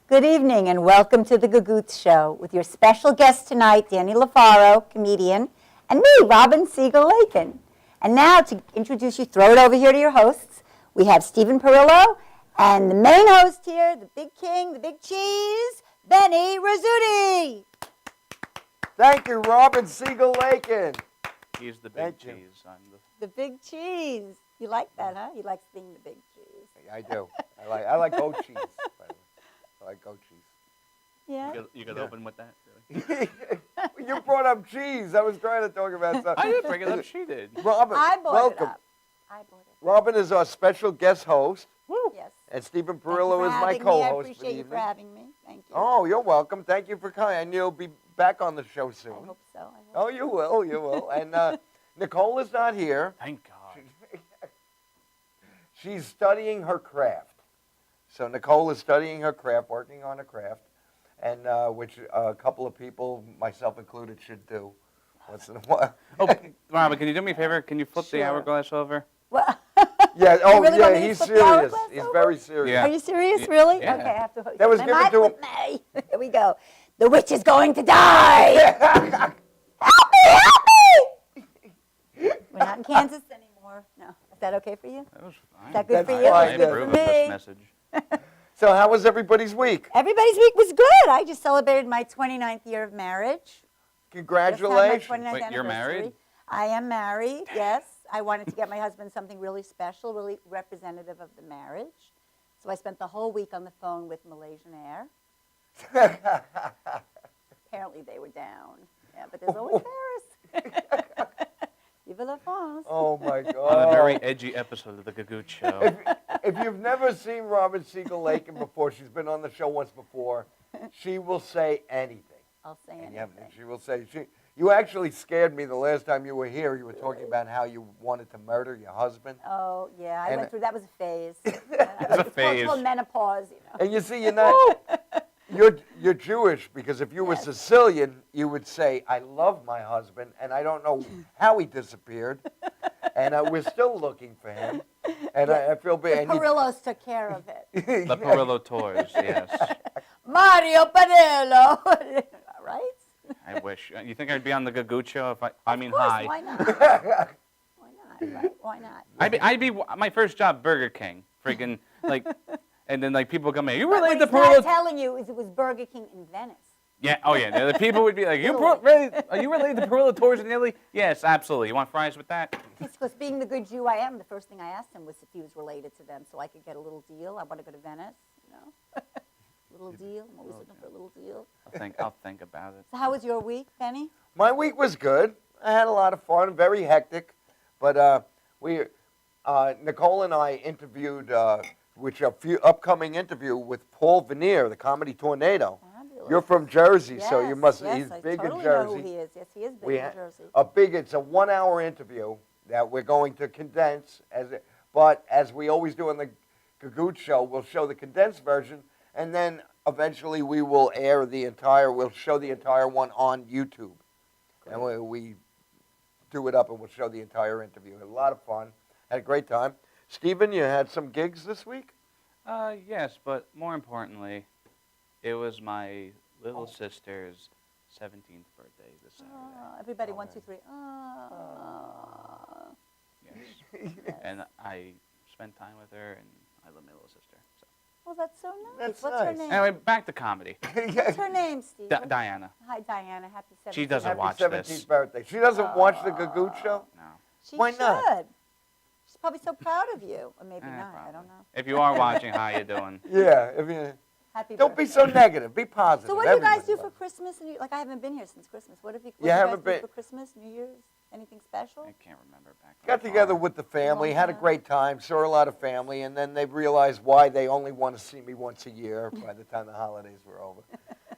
Good evening and welcome to the Gagootz Show with your special guest tonight, Danny Lofaro, comedian, and me, Robin Siegel Lakin. And now to introduce you, throw it over here to your hosts, we have Stephen Parrillo and the main host here, the big king, the big cheese, Benny Rizzuti. Thank you, Robin Siegel Lakin. He's the big cheese. I'm The big cheese. You like that, huh? You like being the big cheese. I do. I like goat cheese, by the way. I like goat cheese. Yeah. You could open with that. Really. You brought up cheese. I was trying to talk about something. I didn't bring it up. She did. Robin, I brought welcome. it up. I brought it. Robin is our special guest host, Yes. and Stephen Thank you Parrillo for is my having me. co-host I for the appreciate you evening. for having me. Thank you. Oh, you're welcome. Thank you for coming, and you'll be back on the show soon. I hope so. Oh, you will. You will. And Nicole is not here. Thank God. She's studying her craft. So Nicole is studying her craft, working on her craft, and which a couple of people, myself included, should do once in a while. Oh, Robin, can you do me a favor? Can you flip the Sure. hourglass over? Well, Yeah. Oh, really yeah. want me to He's flip the serious. hourglass He's over? very serious. Yeah. Are you serious, really? Yeah. Okay, I have to. That was my given mic to with me. Here we go. The witch is going to die. Help me! Help me! We're not in Kansas anymore. No. Is that okay for you? That was fine. Is that good That's for you? fine, I It's good approve for of me. this message. So how was everybody's week? Everybody's week was good. I just celebrated my 29th year of marriage. Just had my Congratulations. 29th Wait, you're anniversary. married? I am married, yes. I wanted to get my husband something really special, really representative of the marriage. So I spent the whole week on the phone with Malaysian Air. Apparently they were down. Yeah, but there's always Paris. Vive la France. Oh my On a God. very edgy episode of the Gagootz Show. If you've never seen Robin Siegel Lakin before, she's been on the show once before. She will say anything. I'll say And anything. she will say You actually scared me the last time you were here. You were talking about how you wanted to murder your husband. Oh, yeah, I And- went through, that was a phase. a phase. It's called menopause, you know. And you see, you're not. You're Jewish, because if you were Yes. Sicilian, you would say, "I love my husband, and I don't know how he disappeared, and we're still looking for him." And I feel The bad. and you- Parrillos took care of it. The Parrillo tours, yes. Mario Parrillo, right? I wish. You think I'd be on the Gagootz Show if I mean, Of course, hi. why not? Why not, right? Why not? I'd be my first job, Burger King. Freaking, like, and then, like, people come in. You But what related to he's not Parrillo? telling you is it was Burger King in Venice. Yeah, oh yeah. The people would be like, Italy. Are you related to Parrillo tours in Italy? Yes, absolutely. You want fries with that? It's because being the good Jew I am, the first thing I asked him was if he was related to them so I could get a little deal. I want to go to Venice, you know. Little deal. I'm always looking for a little deal. I'll think about it. So how was your week, Benny? My week was good. I had a lot of fun. Very hectic, but Nicole and I interviewed, which a few upcoming interview with Paul Veneer, the comedy tornado. Fabulous. You're from Jersey, so you Yes, must. yes, He's I big totally in Jersey. know who he is. Yes, he is big We in ha- Jersey. It's a 1 hour interview that we're going to condense but as we always do on the Gagootz Show, we'll show the condensed version, and then eventually we will we'll show the entire one on YouTube. And we do it up and we'll show the entire interview. Had a lot of fun. Had a great time. Stephen, you had some gigs this week? Yes, but more importantly, it was my little sister's 17th birthday this Saturday. Everybody, Oh, 1, 2, 3. Yes. And I spent time with her, and I love my little sister. So. Well, that's so nice. That's What's her nice. name? Anyway, back to comedy. What's her name, Steve? Diana. Hi, Diana. Happy 17th. She doesn't Happy watch 17th this. birthday. She doesn't watch the Gagootz Show? No. She Why should. not? She's probably so proud of you. Or maybe not. Probably. I don't know. If you are watching, how you doing? Yeah. Happy Don't be birthday. so negative. Be positive. So what do you guys Everybody do for loves Christmas? And like I haven't been here since Christmas. What have you? You What haven't do you guys been- do for Christmas, New Year's? Anything special? I can't remember back. Got together with the family, had a great time, saw a lot of family, and then they realized why they only want to see me once a year by the time the holidays were over.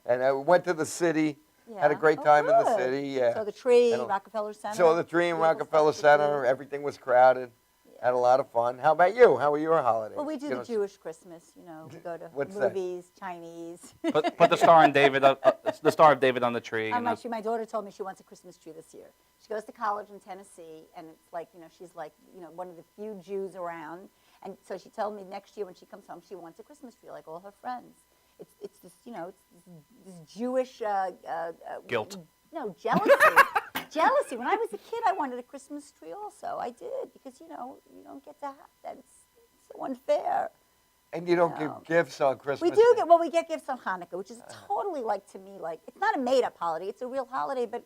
And I went to the city, had a Yeah. great Oh, time in the good. city. Yeah. So the tree, And- Rockefeller Center. Saw the tree in Beautiful Rockefeller stuff to do. Center. Everything was crowded. Had a lot of fun. How about you? How were your holidays? Well, we do You the know, Jewish Christmas. You know, we go to What's that? movies, Chinese. Put the star in David, the star of David on the tree. You know? My daughter told me she wants a Christmas tree this year. She goes to college in Tennessee, and it's like, she's like, one of the few Jews around. And so she told me next year when she comes home, she wants a Christmas tree like all her friends. it's this, this Jewish Guilt. No, jealousy. Jealousy. When I was a kid, I wanted a Christmas tree also. I did because you don't get to have that. It's so unfair. And you don't give gifts on Christmas. We do get we get gifts on Hanukkah, which is totally to me it's not a made-up holiday. It's a real holiday, but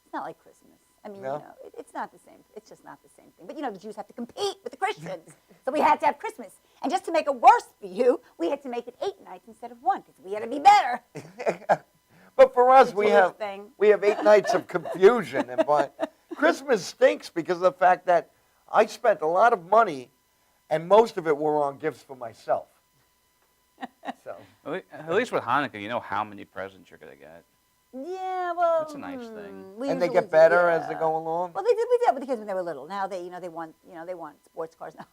it's not like Christmas. I mean, No? it's not the same. It's just not the same thing. But the Jews have to compete with the Christians, so we had to have Christmas. And just to make it worse for you, we had to make it 8 nights instead of 1 because we had to be better. But for us, we Jewish have thing. 8 nights of confusion, and Christmas stinks because of the fact that I spent a lot of money, and most of it were on gifts for myself. So At least with Hanukkah, you know how many presents you're gonna get. Yeah, well, That's a nice thing. we and they usually get better do, as they go along. Well, we did with the kids when they were little. Now they want sports cars now.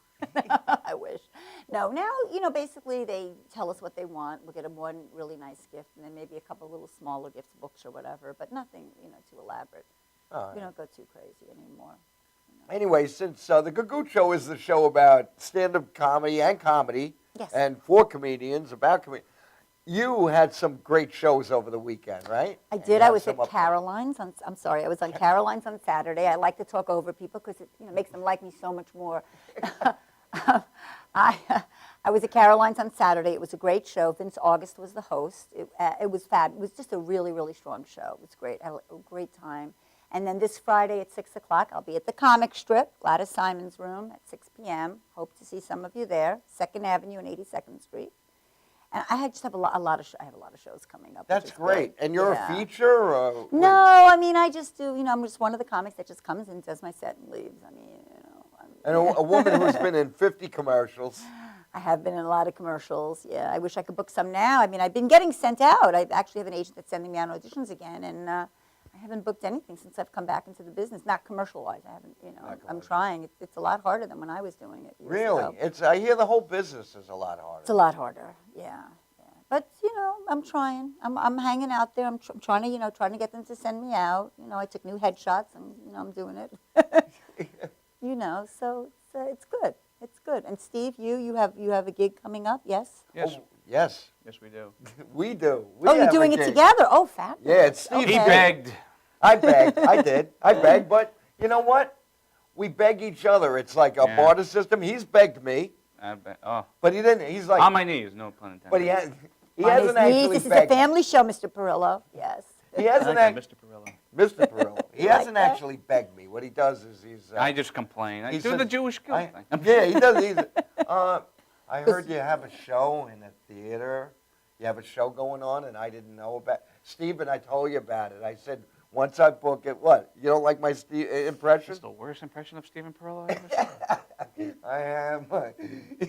I wish. No, now basically they tell us what they want. We'll get them one really nice gift, and then maybe a couple little smaller gifts, books or whatever, but nothing too elaborate. All right. We don't go too crazy anymore. Anyway, since the Gagootz Show is the show about stand-up comedy and comedy, Yes. and for comedians, about comedians, you had some great shows over the weekend, right? I And did. you I had was some at up- Caroline's on. I'm sorry. I was on Caroline's on Saturday. I like to talk over people because it makes them like me so much more. I was at Caroline's on Saturday. It was a great show. Vince August was the host. It was fab. It was just a really, really strong show. It was great. I had a great time. And then this Friday at 6 o'clock, I'll be at the Comic Strip, Gladys Simon's room at 6 p.m. Hope to see some of you there, 2nd Avenue and 82nd Street. And I just have a lot of I have a lot of shows coming up. That's which is great. good. And you're Yeah. a feature? Or No, I mean, I just do, I'm just one of the comics that just comes and does my set and leaves. I mean, And a woman who's been in 50 commercials. I have been in a lot of commercials. Yeah, I wish I could book some now. I mean, I've been getting sent out. I actually have an agent that's sending me out auditions again, and I haven't booked anything since I've come back into the business. Not commercial-wise. I haven't, I'm commercial. trying. It's a lot harder than when I was doing it. years Really? ago. I hear the whole business is a lot harder. It's a lot harder. Yeah. But I'm trying. I'm hanging out there. I'm trying to trying to get them to send me out. I took new headshots, and I'm doing it. So it's good. It's good. And Steve, you have a gig coming up? Yes. Yes. Oh, yes, Yes, we do. we do. We You're have a doing it gig. together. Oh, fabulous. Yeah, it's Steve. He Okay. begged. I begged. I did. I begged. But you know what? We beg each other. It's like a Yeah. barter system. He's begged me, Oh, but he didn't. He's like, on my knees, no pun intended. but he On his hasn't knees. actually This is a begged. family show, Mr. Perillo. Yes. He I hasn't like that, actually. Mr. Parrillo. Mr. Perillo. He You like hasn't that? actually begged me. What he does is he's. I just complain. I he do says- the Jewish guilt thing. Yeah, he does. I heard you have a show in a theater. You have a show going on, and I didn't know about. Stephen, I told you about it. I said once I book it, what? You don't like my impression? That's the worst impression of Stephen Parrillo I've ever seen. I am.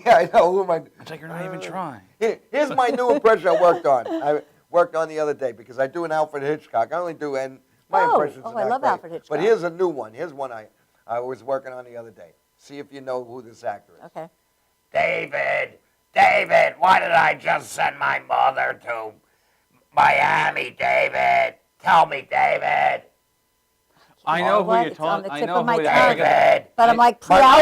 Yeah, I know. Who am I? It's like you're not even trying. Here's my new impression I worked on. I worked on the other day because I do an Alfred Hitchcock. I only do, and my impressions are I not love great. Alfred Hitchcock. But here's a new one. Here's one I was working on the other day. See if you know who this actor is. Okay. David, why did I just send my mother to Miami, David? Tell me, David. I know what? who you're It's on talking. the I tip know of my who tongue. David. But I'm like But- Oh,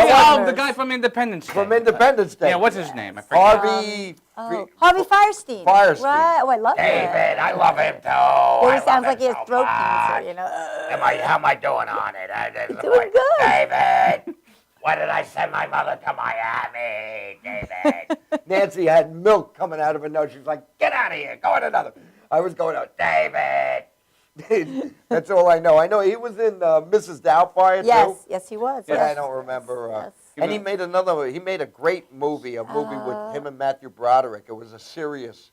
the pre-Alzheimer's. guy from Independence Day. From Independence Day. Yeah, what's his name? I forget. Harvey. Harvey Firestein. Firestein. Right. Oh, I love David, that. I love him too. Well, I he sounds love like he him has so throat much. cancer, How am I doing on it? Doing good. David, why did I send my mother to Miami, David? Nancy had milk coming out of her nose. She's like, get out of here. Go on another. I was going out. David. That's all I know. I know he was in Mrs. Doubtfire, too. Yes, he was. But yes. I don't remember. Yes. And he made a great movie, with him and Matthew Broderick. It was a serious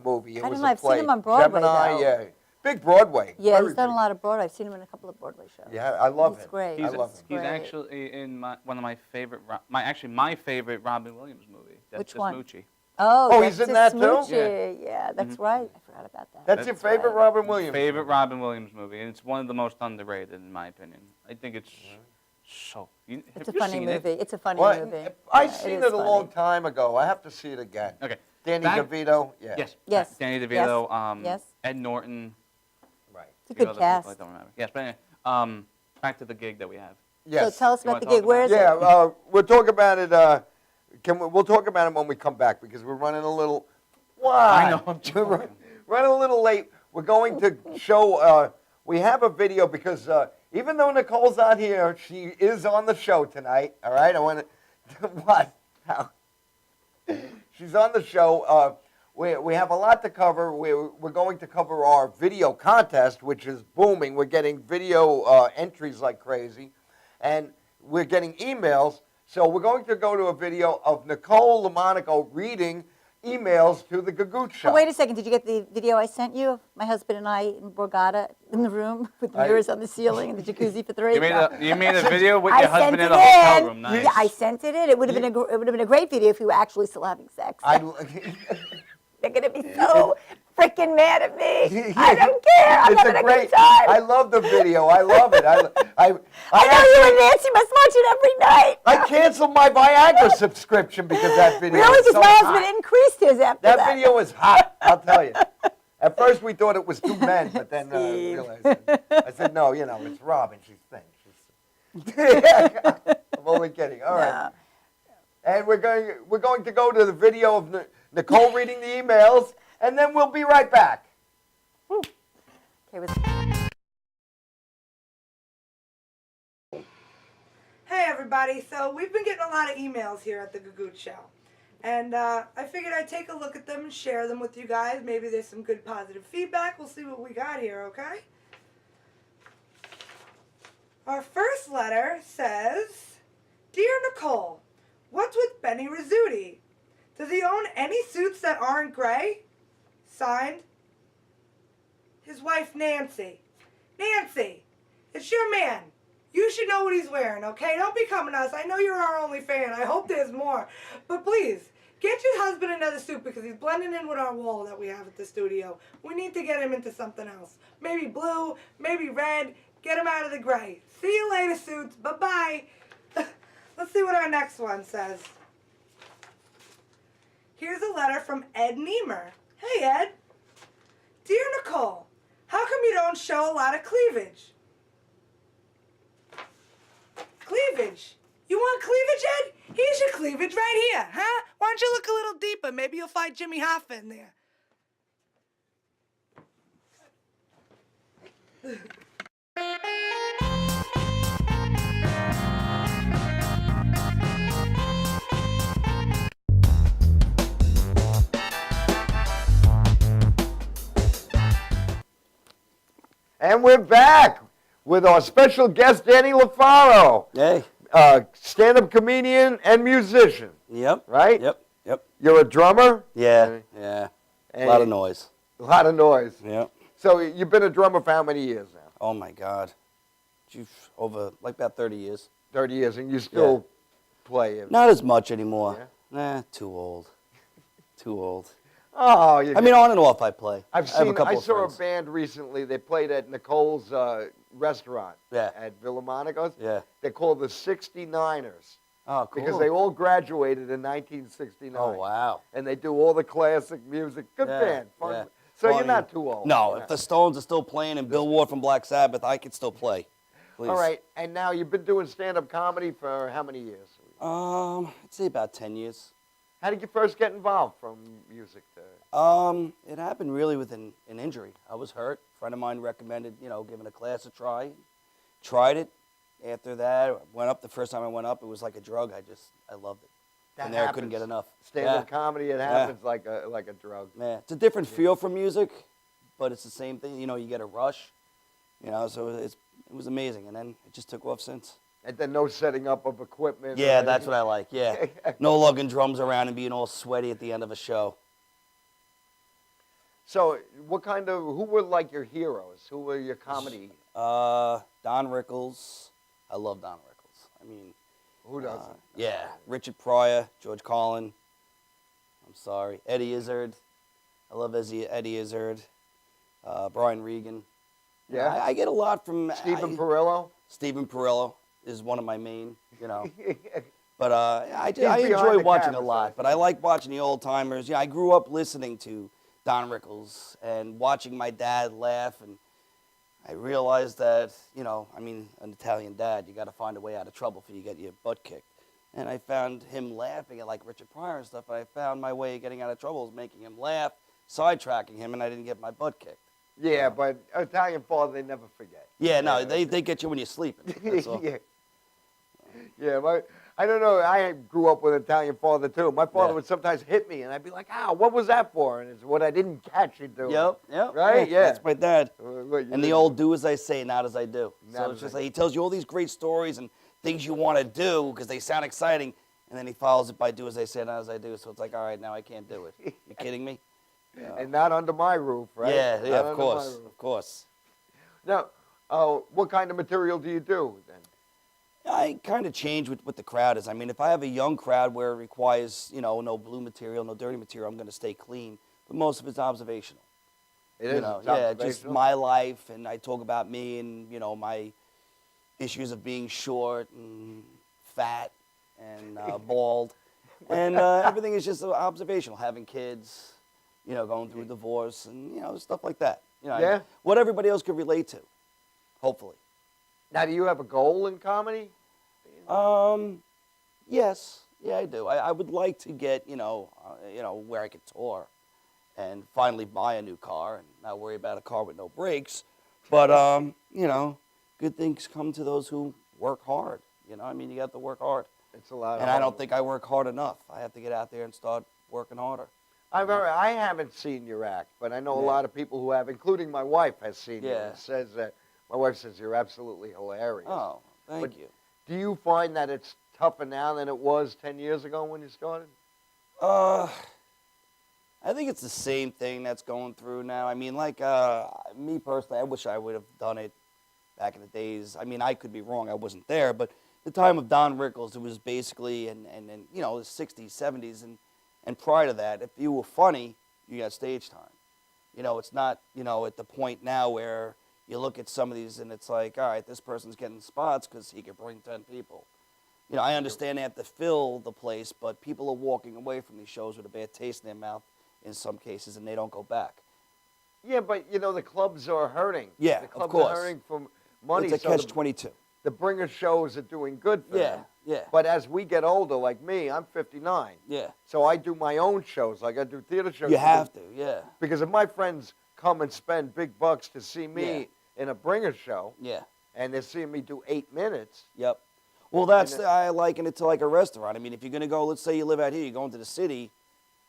movie. It I was don't know. a I've seen play. him on Broadway, Gemini, though. yeah. Big Broadway. Yeah, Very he's done a big. lot of Broadway. I've seen him in a couple of Broadway shows. Yeah, I love He's him. great. I He's, love him. he's Great. actually in one of my favorite, my favorite Robin Williams movie. That's Which the one? Smoochie. Oh, he's that's in a that, too? Smoochie. Yeah, that's right. I forgot about that. That's your That's favorite right. Robin Williams? Favorite Robin Williams movie, and it's one of the most underrated in my opinion. I think it's so. It's have a you funny seen movie. It? It's a funny Well, movie. I've Yeah, seen is it a long funny. time ago. I have to see it again. Okay. Danny Back- DeVito, yeah. Yes. Yes. Danny Yes. DeVito. Yes. Ed Norton. Right. It's a few good other cast. people I don't remember. Yes, but anyway, back to the gig that we have. Yes. So tell us You about wanna the talk gig. Where is about it? Yeah, we'll talk about it. We'll talk about it when we come back because we're running a little. Why? I know, I'm We're joking. running a little late. We're going to show, we have a video because even though Nicole's not here, she is on the show tonight, all right? I want to, what? How? She's on the show. We have a lot to cover. We're going to cover our video contest, which is booming. We're getting video entries like crazy, and we're getting emails. So we're going to go to a video of Nicole Lamonaco reading emails to the Gagootz show. Oh, wait a second. Did you get the video I sent you? My husband and I in Borgata in the room with the mirrors on the ceiling and the jacuzzi for 3. You made a video with your I husband sent in it a hotel in. room. Nice. Yeah, I sent it in. It would have been a great video if you were actually still having sex. They're going to be so freaking mad at me. I don't care. I'm having a good time. I love the video. I love it. I know you and Nancy must watch it every night. I canceled my Viagra subscription because of that video. Really? was Because so my hot. husband increased his after that. That video was hot, I'll tell you. At first we thought it was 2 men, but then Steve. realized I said, no, it's Robin. She's thin. I'm only kidding. All right. No. And we're going to go to the video of Nicole reading the emails, and then we'll be right back. Okay, Hey everybody, so we've been getting a lot of emails here at the Gagootz Show. And I figured I'd take a look at them and share them with you guys. Maybe there's some good positive feedback. We'll see what we got here, okay? Our first letter says, Dear Nicole, what's with Benny Rizzuti? Does he own any suits that aren't gray? Signed, his wife Nancy. Nancy, it's your man. You should know what he's wearing, okay? Don't be coming to us. I know you're our only fan. I hope there's more. But please, get your husband another suit because he's blending in with our wall that we have at the studio. We need to get him into something else. Maybe blue, maybe red. Get him out of the gray. See you later, suits. Bye-bye. Let's see what our next one says. Here's a letter from Ed Niemer. Hey, Ed. Dear Nicole, how come you don't show a lot of cleavage? Cleavage? You want cleavage, Ed? Here's your cleavage right here, huh? Why don't you look a little deeper? Maybe you'll find Jimmy Hoffa in there. And we're back with our special guest, Danny Lofaro. Hey. Stand-up comedian and musician, Yep. right? Yep. You're a drummer? Yeah. A lot of noise. A lot of noise. Yep. So you've been a drummer for how many years now? Oh my God. Over like about 30 years. 30 years, and you still play it? Not as much anymore. Yeah? Nah, too old. Too old. Oh, I mean, on and off I play. I have a couple of saw friends. a band recently. They played at Nicole's restaurant at Villa Monaco's. Yeah. They're called the 69ers. Oh, cool. Because they all graduated in 1969. Oh, wow. And they do all the classic music. Good band. Fun. Yeah. So Well, you're I not mean, too old. No, You're if the not. Stones are still playing and Bill Ward from Black Sabbath, I could still play. Please. All right. And now you've been doing stand-up comedy for how many years? I'd say about 10 years. How did you first get involved from music to... It happened really with an injury. I was hurt. A friend of mine recommended, giving a class a try. Tried it. After that, went up. The first time I went up, it was like a drug. I loved it. And there I couldn't get enough. Stand-up comedy, it happens like a drug. Yeah, it's a different feel from music, but it's the same thing. You get a rush. So it was amazing, and then it just took off since. And then no setting up of equipment. Yeah, that's what I like. Yeah, no lugging drums around and being all sweaty at the end of a show. So, who were like your heroes? Who were your comedy? Don Rickles. I love Don Rickles. I mean, Who doesn't? yeah, Richard Pryor, George Carlin. I'm sorry, Eddie Izzard. I love Eddie Izzard. Brian Regan. Yeah. I get a lot from Stephen Parrillo? Stephen Parrillo is one of my main, But I behind enjoy the watching camera, a lot. so- But I like watching the old timers. I grew up listening to Don Rickles and watching my dad laugh, and I realized that, an Italian dad, you got to find a way out of trouble before you get your butt kicked. And I found him laughing at like Richard Pryor and stuff. And I found my way of getting out of trouble was making him laugh, sidetracking him, and I didn't get my butt kicked. Yeah, but Italian father, they never forget. Yeah, no, they get you when you're sleeping. That's all. Yeah. Yeah, I don't know. I grew up with an Italian father, too. My father Yeah. would sometimes hit me, and I'd be like, what was that for? And it's what I didn't catch you doing. Yep. Right? Yeah. That's my dad. What you And the did. old do as I say, not as I do. Not So as it's just I- like he tells you all these great stories and things you want to do because they sound exciting, and then he follows it by do as I say, not as I do. So it's like, all right, now I can't do it. You kidding me? And not under my roof, right? Yeah, Not of under my course, roof. of course. Now, what kind of material do you do then? I kind of change with what the crowd is. I mean, if I have a young crowd where it requires, no blue material, no dirty material, I'm going to stay clean. But most of it's observational. It is. Yeah, it's just observational? my life, and I talk about me and my issues of being short and fat and bald, and everything is just observational. Having kids, going through a divorce, and stuff like that. Yeah. What everybody else could relate to, hopefully. Now, do you have a goal in comedy? Yes, yeah, I do. I would like to get, where I could tour and finally buy a new car and not worry about a car with no brakes. But, good things come to those who work hard. You have to work hard. It's a lot. And I don't think I work hard enough. I have to get out there and start working harder. I haven't seen your act, but I know a Yeah. lot of people who have, including my wife, has seen you. Yeah. And says that my wife says you're absolutely hilarious. Oh, thank But- you. Do you find that it's tougher now than it was 10 years ago when you started? I think it's the same thing that's going through now. I mean, like me personally, I wish I would have done it back in the days. I mean, I could be wrong. I wasn't there, but the time of Don Rickles, it was basically, and the 60s, 70s, and prior to that, if you were funny, you got stage time. It's not, at the point now where you look at some of these and it's like, all right, this person's getting spots because he could bring 10 people. I understand they have to fill the place, but people are walking away from these shows with a bad taste in their mouth in some cases, and they don't go back. Yeah, but the clubs are hurting. Yeah, the of clubs course. are hurting for money. It's a so catch-22. the bringer shows are doing good for them. Yeah. But as we get older, like me, I'm 59. Yeah. So I do my own shows. Like I do theater shows. You have to, yeah. Because if my friends come and spend big bucks to see me in a bringer show, Yeah. and they're seeing me do 8 minutes, Yep. Well, that's And I liken it to like a restaurant. I mean, if you're gonna go, let's say you live out here, you go into the city,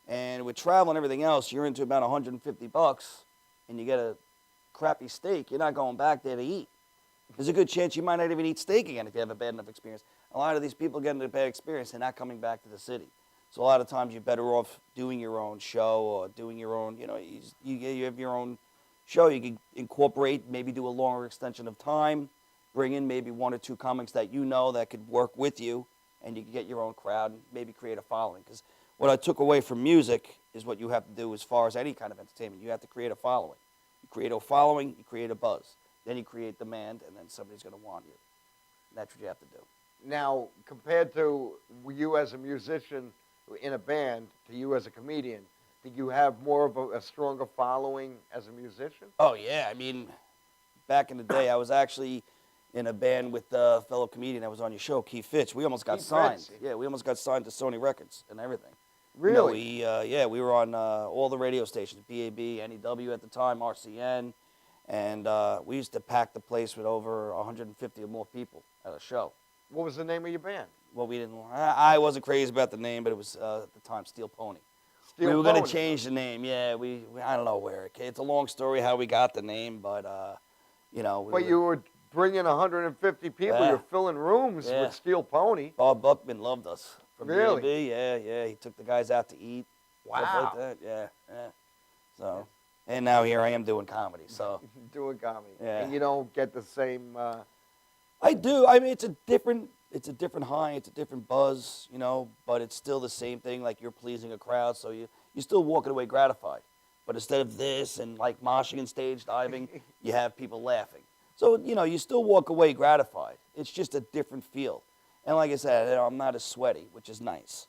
and with travel and everything else, you're into about $150, and you get a crappy steak. You're not going back there to eat. There's a good chance you might not even eat steak again if you have a bad enough experience. A lot of these people get into a bad experience and not coming back to the city. So a lot of times you're better off doing your own show or doing your own. You have your own show. You can incorporate, maybe do a longer extension of time. Bring in maybe 1 or 2 comics that that could work with you, and you can get your own crowd and maybe create a following. Because what I took away from music is what you have to do as far as any kind of entertainment. You have to create a following. You create a following, you create a buzz. Then you create demand, and then somebody's going to want you. And that's what you have to do. now compared to you as a musician in a band to you as a comedian, do you have more of a stronger following as a musician? Oh, yeah. I mean, back in the day, I was actually in a band with a fellow comedian that was on your show, Keith Fitch. We almost got Keith signed. Fitch. Yeah, we almost got signed to Sony Records and everything. Really? We were on all the radio stations, BAB, NEW at the time, RCN, and we used to pack the place with over 150 or more people at a show. What was the name of your band? Well, we didn't. I wasn't crazy about the name, but it was at the time Steel Pony. Steel We were going Pony. to change the name. Yeah, I don't know where it came. It's a long story how we got the name, but But you were bringing 150 people. Yeah. You were filling rooms Yeah. with Steel Pony. Bob Buckman loved us from Really? B&B. Yeah. He took the guys out to eat. Stuff Wow. like that. Yeah. So, and now here I am doing comedy. So Doing comedy. Yeah. And you don't get the same. I do. I mean, it's a different high. It's a different buzz, but it's still the same thing. Like you're pleasing a crowd, so you're still walking away gratified. But instead of this and like moshing and stage diving, you have people laughing. So, you still walk away gratified. It's just a different feel. And like I said, I'm not as sweaty, which is nice.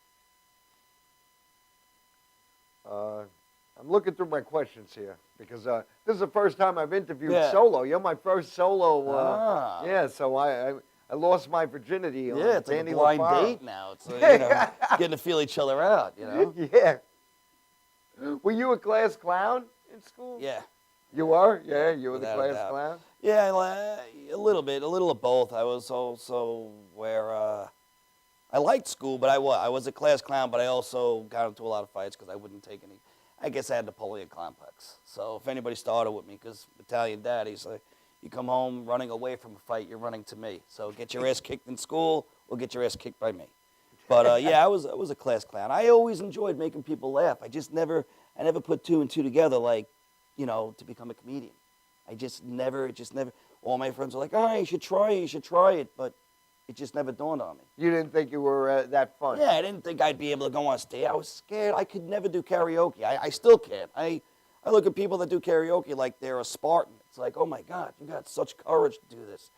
I'm looking through my questions here because this is the first time I've interviewed Yeah. solo. You're my first solo. Ah. Yeah, so I I lost my virginity on Yeah, it's like Danny a blind Lofaro. date now. It's like, you know, getting to feel each other out, you know? Yeah. Were you a class clown in school? Yeah. You were? Yeah, you were the without a class doubt. clown? Yeah, a little bit, a little of both. I was also where I liked school, but I was a class clown, but I also got into a lot of fights because I wouldn't take any. I guess I had Napoleon complex. So if anybody started with me, because Italian daddy's like, you come home running away from a fight, you're running to me. So get your ass kicked in school or get your ass kicked by me. But yeah, I was a class clown. I always enjoyed making people laugh. I never put two and two together, like, you know, to become a comedian. I just never. All my friends were like, "Oh, you should try it," but it just never dawned on me. You didn't think you were that fun? Yeah, I didn't think I'd be able to go on stage. I was scared. I could never do karaoke. I still can't. I look at people that do karaoke like they're a Spartan. It's like, oh my God, you got such courage to do this.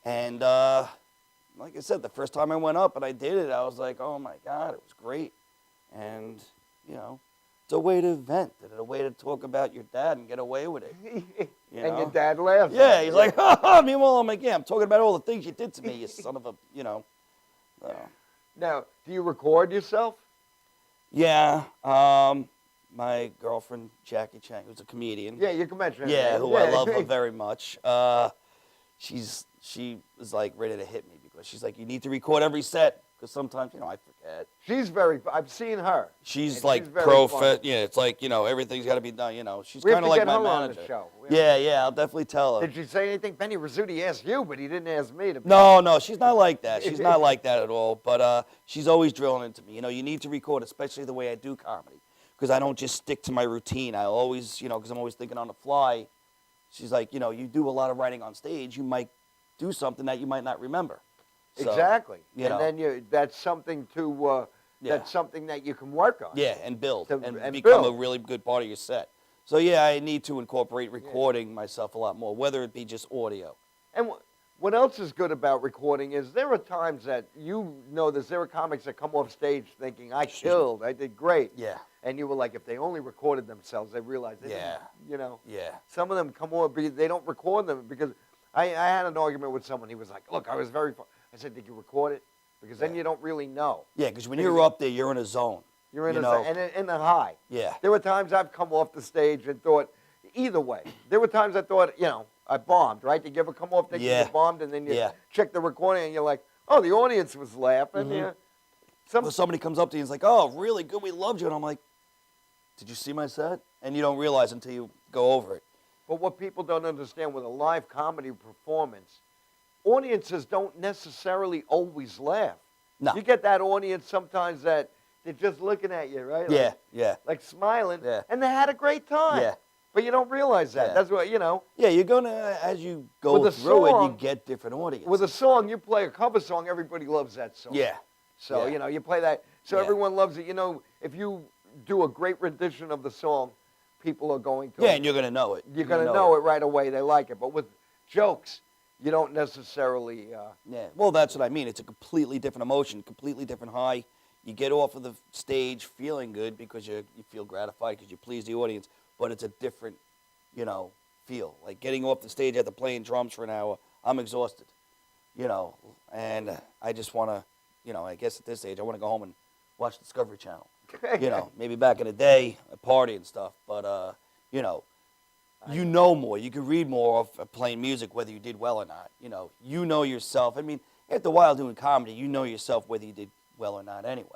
And like I said, the first time I went up and I did it, I was like, oh my God, it was great. And, you know, it's a way to vent. It's a way to talk about your dad and get away with it. You And know? your dad laughed. Yeah, he's like, ha ha. Meanwhile, I'm like, yeah, I'm talking about all the things you did to me, you son of a, you know. Now, do you record yourself? Yeah, my girlfriend, Jackie Chang, who's a comedian. Yeah, you can mention her Yeah, name. who I love her very much. She was like ready to hit me because she's like, you need to record every set because sometimes, you know, I forget. She's very, I've seen her. She's And like she's very pro-fit. funny. Yeah, it's like, you know, everything's got to be done, you know. She's We have kind to of like get my her manager. on the show. Yeah, I'll definitely tell her. Did she say anything? Benny Rizzuti asked you, but he didn't ask me. No, she's not like that. She's not like that at all. But she's always drilling into me. You know, you need to record, especially the way I do comedy, because I don't just stick to my routine. I always, you know, because I'm always thinking on the fly. She's like, you know, you do a lot of writing on stage. You might do something that you might not remember. So, Exactly. you know. And then that's something to, that's something that you can work on. Yeah, and build. And become build. a really good part of your set. So, yeah, I need to incorporate recording myself a lot more, whether it be just audio. And what else is good about recording is there are times that you know there are comics that come off stage thinking, I killed, I did great. Yeah. And you were like, if they only recorded themselves, they realize they didn't, you know. Yeah. Some of them come on, they don't record them because I had an argument with someone. He was like, look, I was very fun. I said, did you record it? Because then you don't really know. Yeah, because when you're up there, you're in a zone. You're in you a know? and in the high. Yeah. There were times I've come off the stage and thought, either way. There were times I thought, you know, I bombed, right? Did you ever come off thinking you bombed and then you check the recording and you're like, oh, the audience was laughing. Yeah. Well, somebody comes up to you and is like, oh, really good, we loved you. And I'm like, did you see my set? And you don't realize until you go over it. But what people don't understand with a live comedy performance, audiences don't necessarily always laugh. No. You get that audience sometimes that they're just looking at you, right? Like smiling. Yeah. And they had a great time. Yeah. But you don't realize that. Yeah. That's what, you know. Yeah, you're going to, as you go With a through it, song- you get different audiences. With a song, you play a cover song, everybody loves that song. Yeah. So, Yeah. you know, you play that. So Yeah. everyone loves it. You know, if you do a great rendition of the song, people are going to. Yeah, and you're going to know it. You're going to know it right away. They like it. But with jokes, you don't necessarily. Yeah, well, that's what I mean. It's a completely different emotion, completely different high. You get off of the stage feeling good because you feel gratified because you please the audience, but it's a different, you know, feel. Like getting off the stage after playing drums for an hour, I'm exhausted, you know, and I just want to, you know, I guess at this age, I want to go home and watch Discovery Channel. You know, maybe back in the day, a party and stuff, but, you know more. You can read more of playing music, whether you did well or not. You know yourself. I mean, after a while doing comedy, you know yourself whether you did well or not anyway.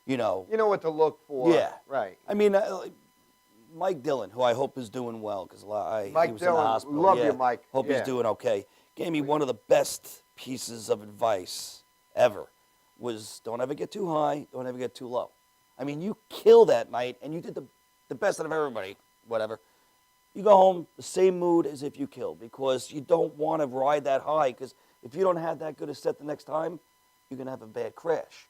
You know You know what to look for. Yeah. Right. I mean, like Mike Dillon, who I hope is doing well, because Mike he was in Dillon, the hospital. love you, Mike. Hope Yeah. he's doing okay. Gave me one of the best pieces of advice ever, was don't ever get too high, don't ever get too low. I mean, you kill that night, and you did the best out of everybody, whatever. You go home the same mood as if you killed, because you don't want to ride that high, because if you don't have that good a set the next time, you're going to have a bad crash.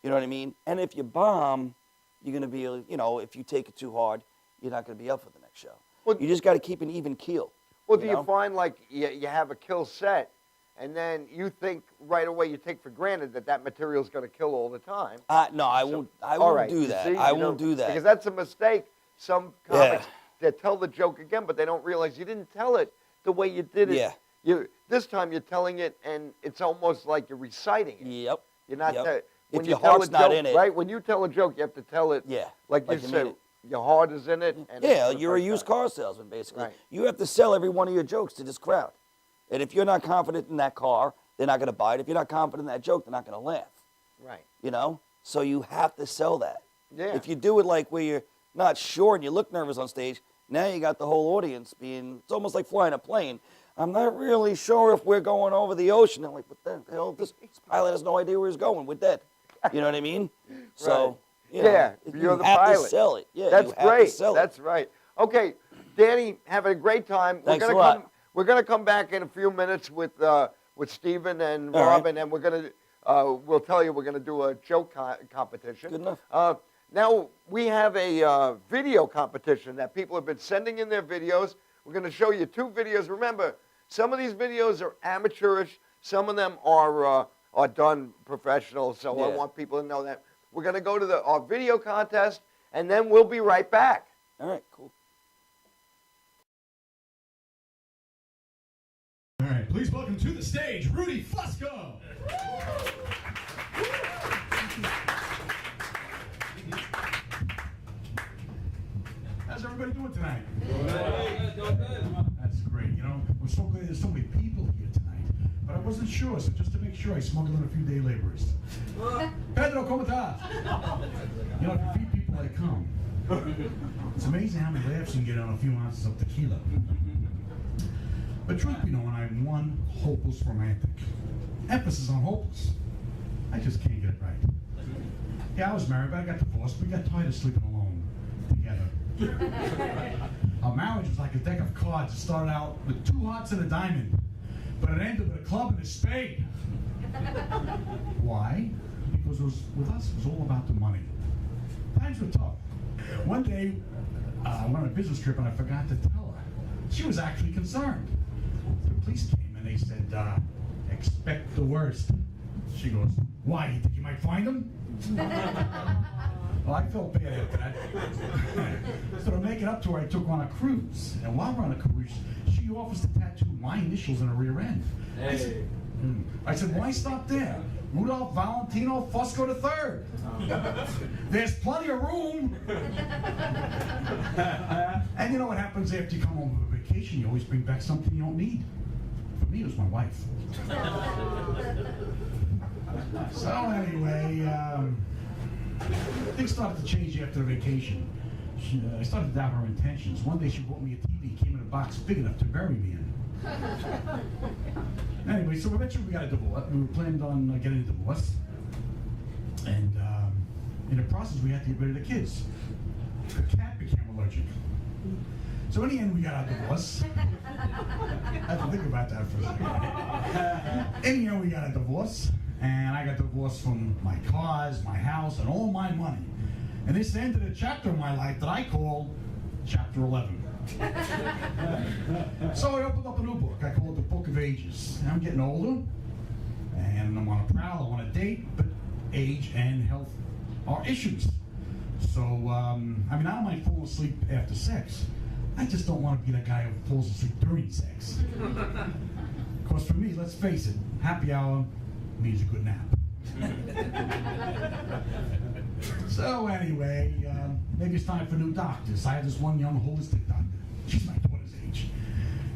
You know what I mean? And if you bomb, you're going to be, you know, if you take it too hard, you're not going to be up for the next show. Well, you just got to keep an even keel. Well, do you know? find like you have a kill set, and then you think right away you take for granted that material is going to kill all the time? No, I won't. I All won't right, do you that. see? I You know, won't do that. Because that's a mistake. Some comics, they tell the joke again, but they don't realize you didn't tell it the way you did it. Yeah. this time you're telling it, and it's almost like you're reciting it. Yep. You're not. Yep. When If you your tell heart's a not joke, in it. right? When you tell a joke, you have to tell it. Yeah. Like you you mean said, it. your heart is in it. And Yeah, it's for the you're a first used time. car salesman, basically. Right. You have to sell every one of your jokes to this crowd. And if you're not confident in that car, they're not going to buy it. If you're not confident in that joke, they're not going to laugh. Right. You know? So you have to sell that. Yeah. If you do it like where you're not sure and you look nervous on stage, now you got the whole audience being, it's almost like flying a plane. I'm not really sure if we're going over the ocean. I'm like, what the hell? This pilot has no idea where he's going. We're dead. You know what I mean? So, you know, Yeah, you you're the have pilot. to sell it. Yeah, That's you have great. to sell That's right. Okay, Danny, have a great time. Thanks a lot. We're gonna come back in a few minutes with Stephen and All right. Robin, and we're gonna we'll tell you we're gonna do a joke competition. Good enough. Now we have a video competition that people have been sending in their videos. We're gonna show you 2 videos. Remember, some of these videos are amateurish. Some of them are done professional. So I Yeah. want people to know that. We're gonna go to our video contest, and then we'll be right back. All right, cool. All right, please welcome to the stage, Rudy Fusco. How's everybody doing tonight? That's great. You know, we're so glad there's so many people here tonight. But I wasn't sure, so just to make sure, I smuggled in a few day laborers. Pedro, ¿cómo estás? You know, if you feed people, they come. It's amazing how many laughs you can get on a few ounces of tequila. But truth be known, I'm one hopeless romantic. Emphasis on hopeless. I just can't get it right. Yeah, I was married, but I got divorced. We got tired of sleeping alone together. Our marriage was like a deck of cards. It started out with 2 hearts and a diamond, but it ended with a club and a spade. Why? Because with us, it was all about the money. Times were tough. One day, I went on a business trip and I forgot to tell her. She was actually concerned. The police came and they said, expect the worst. She goes, why? You think you might find them? Well, I felt bad after that. So to make it up to her, I took her on a cruise. And while we're on a cruise, she offers to tattoo my initials in her rear end. Hey. I said, why stop there? Rudolph Valentino Fusco III. There's plenty of room. And you know what happens after you come home from a vacation? You always bring back something you don't need. For me, it was my wife. So anyway, things started to change after the vacation. I started to doubt her intentions. One day she bought me a TV, came in a box big enough to bury me in. Anyway, so eventually we got a divorce. We were planned on getting a divorce. And in the process, we had to get rid of the kids. The cat became allergic. So in the end, we got our divorce. I had to think about that for a second. In the end, we got a divorce. And I got divorced from my cars, my house, and all my money. And this ended a chapter of my life that I call Chapter 11. So I opened up a new book. I call it the Book of Ages. And I'm getting older, and I'm on a prowl, I want to date, but age and health are issues. So, I mean, I don't mind falling asleep after sex. I just don't want to be that guy who falls asleep during sex. Because for me, let's face it, happy hour means a good nap. So anyway, maybe it's time for new doctors. I have this one young holistic doctor. She's my daughter's age.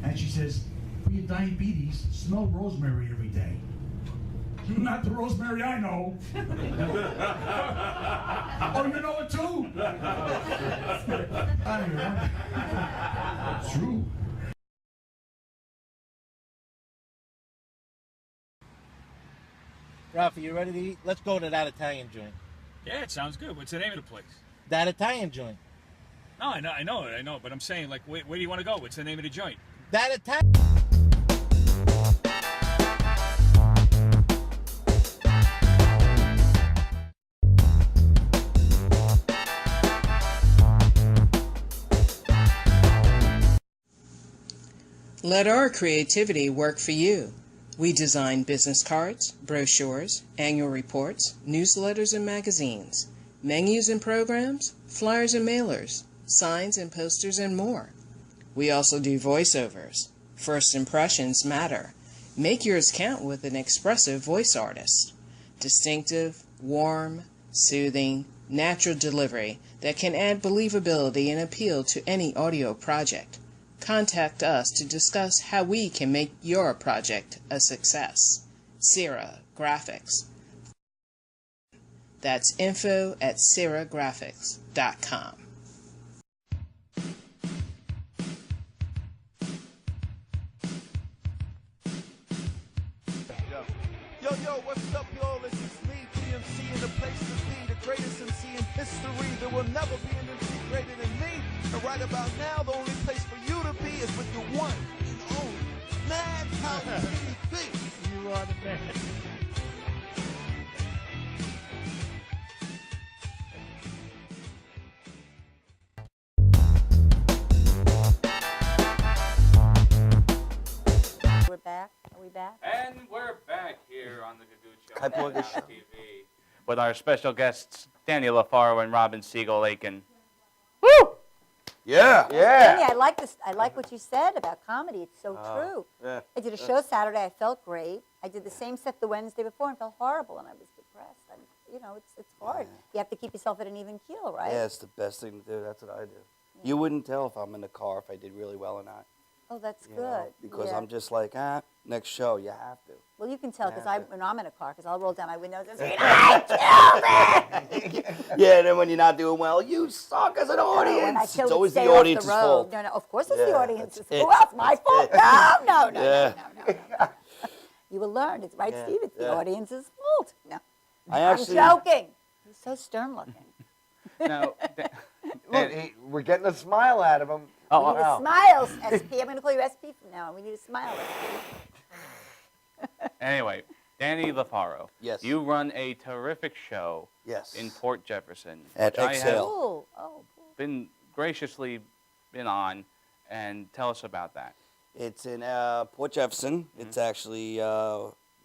And she says, for your diabetes, smell rosemary every day. Not the rosemary I know. Oh, you know it too? Anyway, true. Ralphie, you ready to eat? Let's go to that Italian joint. Yeah, it sounds good. What's the name of the place? That Italian joint. No, I know. But I'm saying, like, where do you want to go? What's the name of the joint? That Italian. Let our creativity work for you. We design business cards, brochures, annual reports, newsletters and magazines, menus and programs, flyers and mailers, signs and posters, and more. We also do voiceovers. First impressions matter. Make yours count with an expressive voice artist. Distinctive, warm, soothing, natural delivery that can add believability and appeal to any audio project. Contact us to discuss how we can make your project a success. Sierra Graphics. That's info@sierragraphics.com. Yo, what's up, y'all? This is me, TMC, in the place to be, the greatest MC in history. There will never be an MC greater than me. And right about now, the only place for you to be is with the one and only Madhouse TV. You are the man. We're back. Are we back? And we're back here on the Gagootz Show Hi, boy. on TV with our special guests, Danny Lofaro and Robin Siegel Lakin. Yeah. Yeah. Danny, I like this. I like what you said about comedy. It's so true. Yeah. I did a show Saturday. I felt great. I did the same set the Wednesday before and felt horrible, and I was depressed. And, it's hard. You have to keep yourself at an even keel, right? Yeah, it's the best thing to do. That's what I do. You wouldn't tell if I'm in the car if I did really well or not. Oh, that's you good. know, because Yeah. I'm just like, next show, you have to. Well, you can tell because Yeah. when I'm in a car, because I'll roll down my windows and say, Yeah, and then when you're not doing well, you suck as an audience. when I It's kill always stay the off audience's road. fault. No, of course it's the Yeah, audience's that's fault. it. Who else? My fault? Yeah. No. You will learn. It's right, Yeah, Steve. It's the yeah. audience's fault. No, I I'm actually, joking. He's so stern looking. Now, Look, we're getting a smile out of him. We need a smile, SP. I'm going to call you SP from now on. We need a smile, SP. anyway, Danny Lofaro. Yes. You run a terrific show yes, in Port Jefferson. At which I have Exhale. Cool. Oh, cool. been graciously been on, and tell us about that. It's in Port Jefferson. It's actually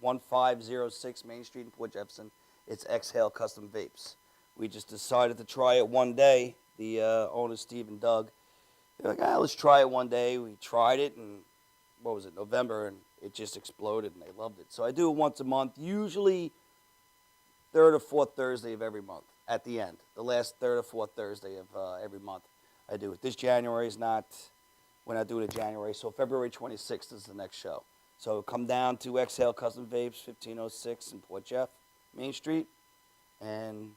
1506 Main Street in Port Jefferson. It's Exhale Custom Vapes. We just decided to try it one day. The owners, Steve and Doug, they're like, let's try it one day. We tried it in, November, and it just exploded, and they loved it. So I do it once a month, usually third or fourth Thursday of every month at the end. The last third or fourth Thursday of every month I do it. This January is not, we're not doing it in January, so February 26th is the next show. So come down to Exhale Custom Vapes, 1506 in Port Jeff, Main Street, and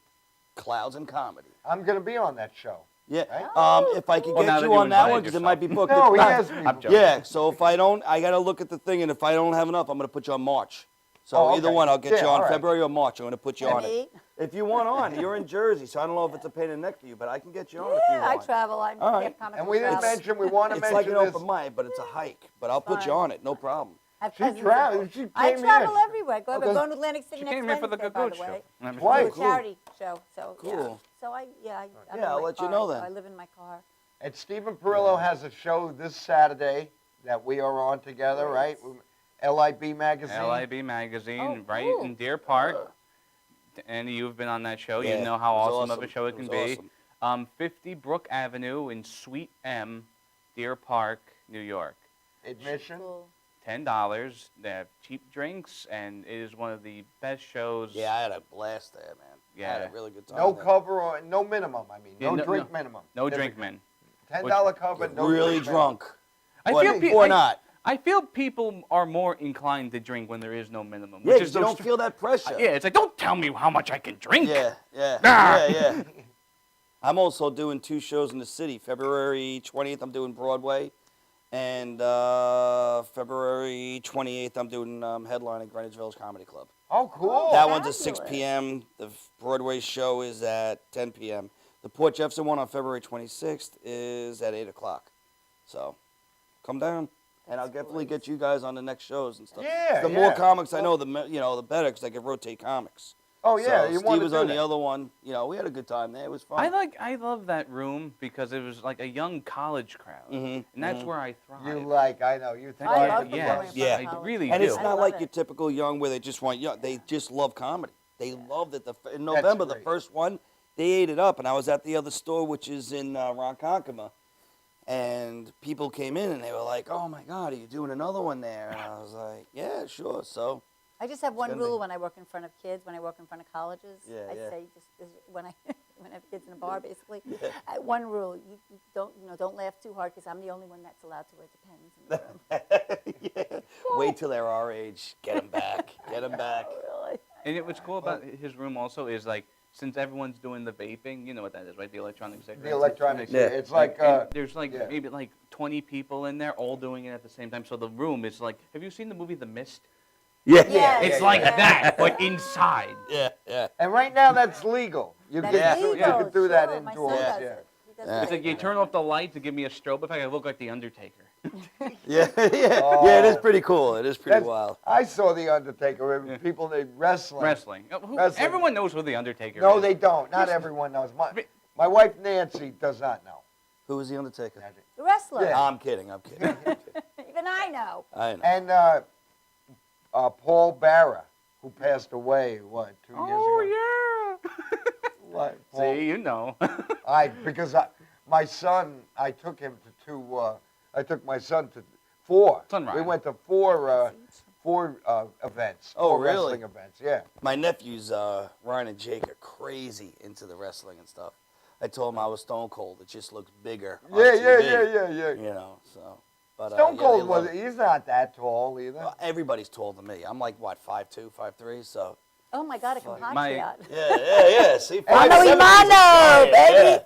Clouds and Comedy. I'm going to be on that show. Yeah. Right? If I could Well, now get that you you on that one, invited because it might be booked. No, If he not- has me. I'm joking. Yeah, so if I don't, I got to look at the thing, and if I don't have enough, I'm going to put you on March. So Oh, either okay. one, I'll get Yeah, you on all right. February or March. I'm going to put you on it. Me? If you want on, you're in Jersey, so I don't know if it's a pain in the neck for you, but I can get you on if you Yeah, I want. travel. I'm All right. have comical And we didn't travel. mention, we want to It's mention like an this. open mic, but it's a hike. But I'll put you Fine. on it, no problem. I have She cousins traveled. in- She I came travel here. everywhere. Go, Okay. I'm going to Atlantic City She next came here for the Wednesday, by Gagootz the way. show. Do Why? a Cool. charity show. So yeah. Cool. So I'm Yeah, in I'll my let you car, know so then. I live in my car. And Stephen Parrillo has a show this Saturday that we are on together, right? LIB Magazine. LIB Magazine, Oh, right cool. in Deer Park. And you've been on that show. Yeah, You know how it was awesome of a awesome. show it It can was be. awesome. 50 Brook Avenue in Suite M, Deer Park, New York. Admission. Cool. $10. They have cheap drinks, and it is one of the best shows. Yeah, I had a blast there, man. I had Yeah. a really good time No there. cover or no minimum. I mean, Yeah, no no- drink no- minimum. No Typically. drink, man. $10 cover. Get No really drink drunk. I Or- feel pe- or I- not. I feel people are more inclined to drink when there is no minimum. Yeah, which 'cause is you so don't str- feel that pressure. Yeah, it's like, don't tell me how much I can drink. Yeah, yeah, Ah. yeah. I'm also doing 2 shows in the city. February 20th, I'm doing Broadway, and February 28th, I'm doing headline at Greenwich Village Comedy Club. Oh, cool. That one's at 6 fabulous. p.m. The Broadway show is at 10 p.m. The Port Jefferson one on February 26th is at 8 o'clock. So come down, and I'll definitely get you guys on the next shows and stuff. Yeah, The more yeah. comics I know, the better, because I can rotate comics. Oh, yeah, So you Steve want to was do on that. the other one. We had a good time there. It was fun. I love that room because it was like a young college crowd, Mhm, and that's where I thrive. You like, I know, you think. I Yeah, love the yes, growing up yeah. in I college. really And do. it's I not love like it. your typical young where they just want young. They just love comedy. They loved it. In November, the great. first one, they ate it up. And I was at the other store, which is in Ronkonkoma. And people came in and they were like, "Oh my God, are you doing another one there?" And I was like, "Yeah, sure." So I just have one gonna rule be- when I work in front of kids, when I work in front of colleges. Yeah, I yeah. say when I when I have kids in a bar, basically. One rule: you don't laugh too hard because I'm the only one that's allowed to wear Depends in the room. yeah. Wait till they're our age. Get them back. Get them back. Really? And what's cool about his room also is like, since everyone's doing the vaping, you know what that is, right? The electronic cigarettes. The electronics. Yeah. It's like And there's like yeah. maybe like 20 people in there all doing it at the same time. So the room is like, have you seen the movie The Mist? Yeah. Yeah, It's yeah, like yeah. that, but inside. Yeah. Yeah. And right now that's legal. You That's can do, legal, you can do that sure. My indoors. son Yeah. does it. He does Yeah. It's like you turn off the light to give me a strobe effect. I look like the Undertaker. Yeah. Yeah. Oh. Yeah. It is pretty cool. It is pretty That's- wild. I saw the Undertaker. People they wrestling. Wrestling. Wrestling. Everyone knows who the Undertaker No, is. they don't. Not everyone knows. My wife Nancy does not know. Who was the Undertaker? The wrestler. Yeah. I'm kidding. I'm kidding. Even I know. I know. And Paul Barra, who passed away, 2 years ago? Oh, yeah. What? Paul- See, you know. Because my son, I took him to I took my son to 4. Sunrise. We went to 4 events. Oh, 4 really? wrestling events, yeah. My nephews, Ryan and Jake, are crazy into the wrestling and stuff. I told them I was Stone Cold. It just looks bigger. On Yeah, TV, yeah. You know, so. But, Stone yeah, Cold they love was, it. he's not that tall either. Well, everybody's taller than me. I'm like, what, 5'2", 5'3", so. Oh my God, a My- compatriot. Yeah. See, Mano 5'7" is a Imano, giant, baby. yeah.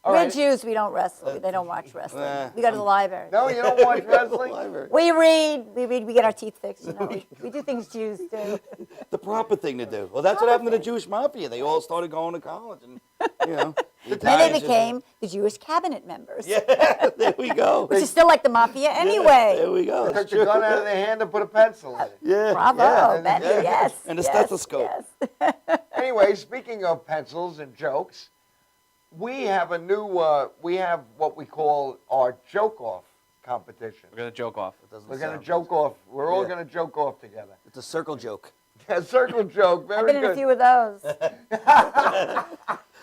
All We're right. Jews. We don't wrestle. They don't watch wrestling. Nah. We go to the library. No, you don't watch wrestling? We read. We get our teeth fixed. You know, we do things Jews do. The proper thing to do. Well, that's what happened to the Jewish mafia. They all started going to college, and you know. the Then Italians they just- became the Jewish cabinet members. Yeah, there we go. Which is still like the mafia anyway. There we go. They It's took the true. gun out of their hand and put a pencil in it. Yeah. Bravo, yeah. Benny, Yeah. yes. And a yes, stethoscope. Yes. Anyway, speaking of pencils and jokes, we have a new, we have what we call our joke-off competition. We're going to joke off. It doesn't We're going to sound joke off. We're all Yeah. going to joke off together. It's a circle joke. A circle joke, very I've been in a good. few of those.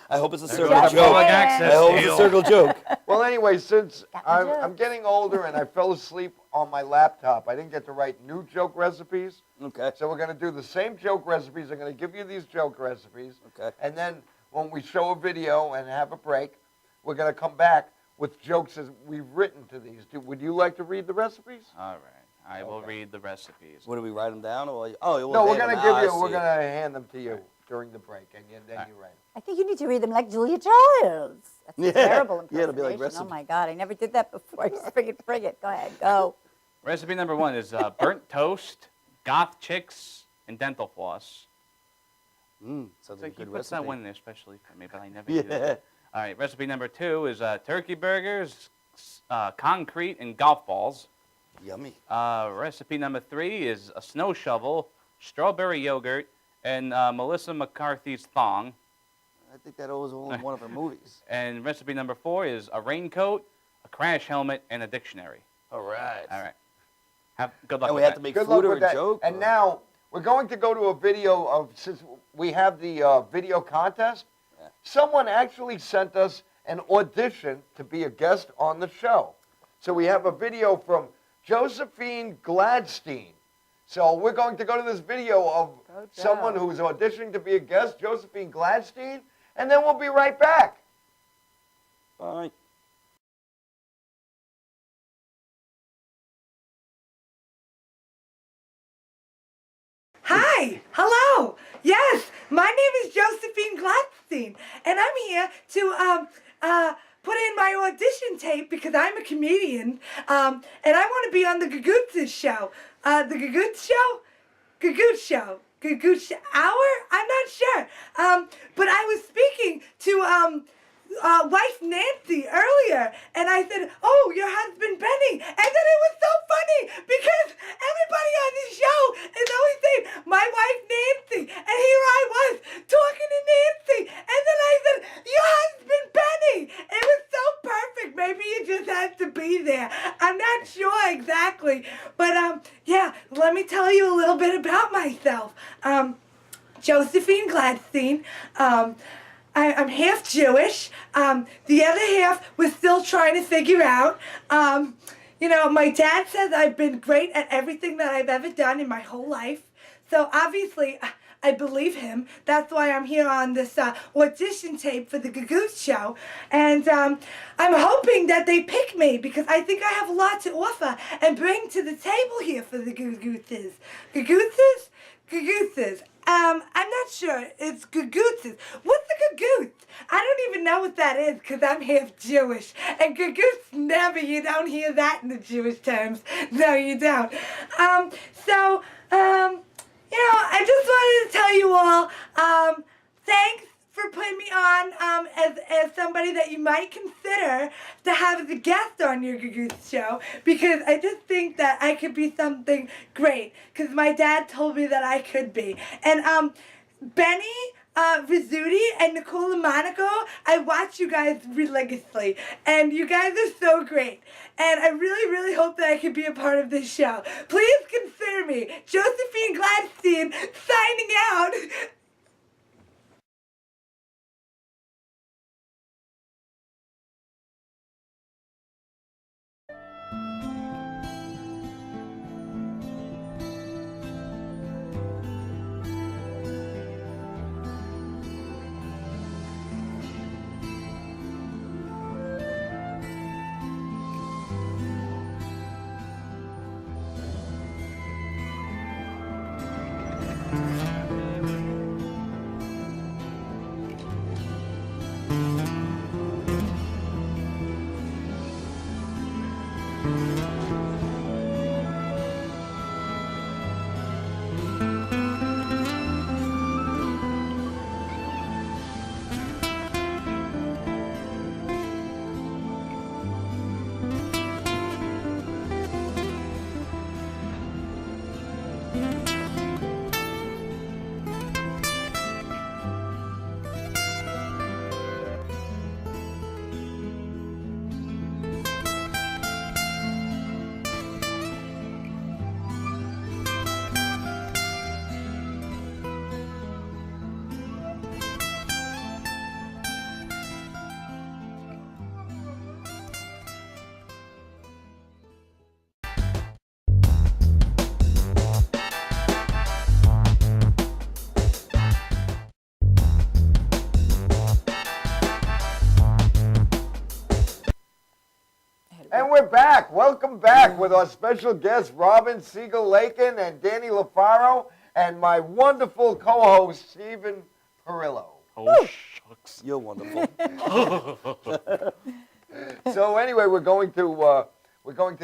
I hope it's a There circle goes Just the public joke. saying. access I hope it's a deal. circle joke. Well, anyway, since Got my I'm jokes. getting older and I fell asleep on my laptop, I didn't get to write new joke recipes. Okay. So we're going to do the same joke recipes. I'm going to give you these joke recipes. Okay. And then when we show a video and have a break, we're going to come back with jokes as we've written to these. Would you like to read the recipes? All right. I will Okay. read the recipes. What do we write them down? Or oh, No, we're going going to give you. We're going to hand them to you during the break, and then you write. I think you need to read them like Julia Childs. That's a Yeah. terrible Yeah, it'll be like impersonation. Oh recipe. my God, I never did that before. Just bring it. Go ahead, go. Recipe number 1 is burnt toast, goth chicks, and dental floss. Sounds It's like like a he good puts recipe. that one in there especially for me, but I never do Yeah. that. All right, recipe number 2 is turkey burgers, concrete, and golf balls. Yummy. Recipe number 3 is a snow shovel, strawberry yogurt, and Melissa McCarthy's thong. I think that was all in one of her movies. And recipe number 4 is a raincoat, a crash helmet, and a dictionary. All right. All right. Have good luck And with we have that. to make Good food luck or with a that. joke. And or- now we're going to go to a video of, since we have the video contest, Yeah. someone actually sent us an audition to be a guest on the show. So we have a video from Josephine Gladstein. So we're going to go to this video of Go, someone Joe. who's auditioning to be a guest, Josephine Gladstein, and then we'll be right back. Bye. Hi, hello. Yes, my name is Josephine Gladstein, and I'm here to put in my audition tape because I'm a comedian, and I want to be on the Gagootz show. The Gagootz show? Gagootz show. Gagootz hour? I'm not sure. But I was speaking to wife Nancy earlier, and I said, "Oh, your husband Benny," and then it was so funny because everybody on the show is always saying, "My wife Nancy," and here I was talking to Nancy, and then I said, "Your husband Benny." It was so perfect. Maybe you just had to be there. I'm not sure exactly, but yeah. Let me tell you a little bit about myself. Josephine Gladstein. I'm half Jewish. The other half we're still trying to figure out. My dad says I've been great at everything that I've ever done in my whole life. So obviously, I believe him. That's why I'm here on this audition tape for the Gagootz show. And I'm hoping that they pick me because I think I have a lot to offer and bring to the table here for the Gagootzes. Gagootzes? Gagootzes. I'm not sure. It's Gagootzes. What's a Gagootz? I don't even know what that is because I'm half Jewish. And Gagootz, never. You don't hear that in the Jewish terms. No, you don't. I just wanted to tell you all, thanks for putting me on as somebody that you might consider to have as a guest on your Gagootz show because I just think that I could be something great because my dad told me that I could be. And Benny, Rizzuti, and Nicole and Monaco, I watch you guys religiously, and you guys are so great. And I really, really hope that I can be a part of this show. Please consider me. Josephine Gladstein, signing out. And we're back. Welcome back with our special guests, Robin Siegel Lakin and Danny Lofaro, and my wonderful co-host, Stephen Parrillo. Oh, shucks. You're wonderful. So anyway, we're going to